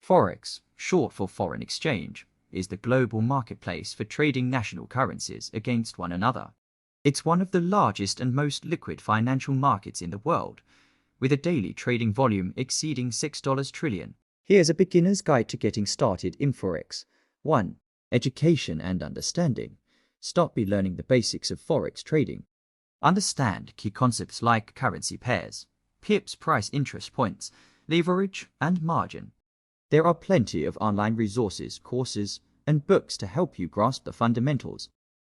Forex, short for foreign exchange, is the global marketplace for trading national currencies against one another. It's one of the largest and most liquid financial markets in the world, with a daily trading volume exceeding $6 trillion. Here's a beginner's guide to getting started in Forex. 1. Education and understanding. Start by learning the basics of Forex trading. Understand key concepts like currency pairs, pips, price interest points, leverage, and margin. There are plenty of online resources, courses, and books to help you grasp the fundamentals.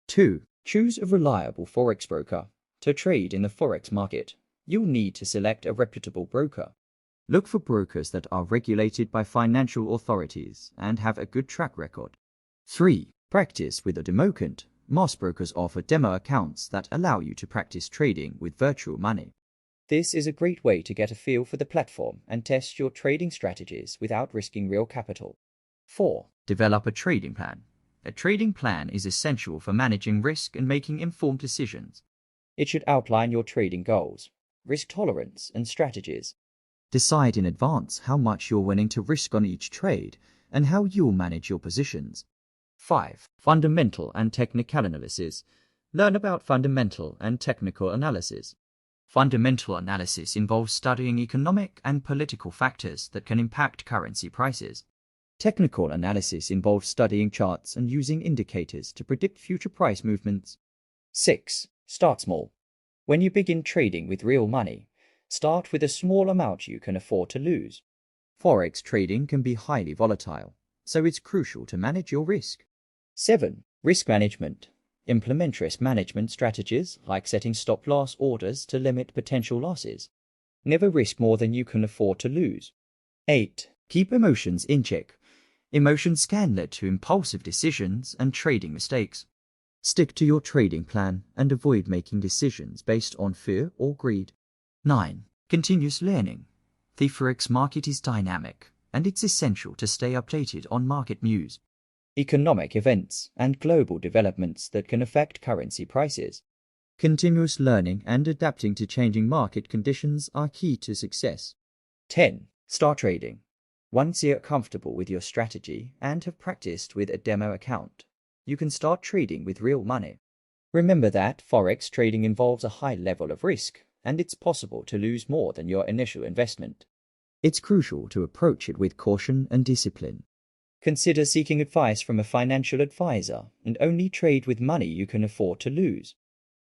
2. Choose a reliable Forex broker. To trade in the Forex market, you'll need to select a reputable broker. Look for brokers that are regulated by financial authorities and have a good track record. 3. Practice with a demo account. Most brokers offer demo accounts that allow you to practice trading with virtual money. This is a great way to get a feel for the platform and test your trading strategies without risking real capital. 4. Develop a trading plan. A trading plan is essential for managing risk and making informed decisions. It should outline your trading goals, risk tolerance, and strategies. Decide in advance how much you're willing to risk on each trade and how you'll manage your positions. 5. Fundamental and technical analysis. Learn about fundamental and technical analysis. Fundamental analysis involves studying economic and political factors that can impact currency prices. Technical analysis involves studying charts and using indicators to predict future price movements. 6. Start small. When you begin trading with real money, start with a small amount you can afford to lose. Forex trading can be highly volatile, so it's crucial to manage your risk. 7. Risk management. Implement risk management strategies like setting stop-loss orders to limit potential losses. Never risk more than you can afford to lose. 8. Keep emotions in check. Emotions can lead to impulsive decisions and trading mistakes. Stick to your trading plan and avoid making decisions based on fear or greed. 9. Continuous learning. The Forex market is dynamic, and it's essential to stay updated on market news, economic events, and global developments that can affect currency prices. Continuous learning and adapting to changing market conditions are key to success. 10. Start trading. Once you're comfortable with your strategy and have practiced with a demo account, you can start trading with real money. Remember that Forex trading involves a high level of risk, and it's possible to lose more than your initial investment. It's crucial to approach it with caution and discipline. Consider seeking advice from a financial advisor and only trade with money you can afford to lose.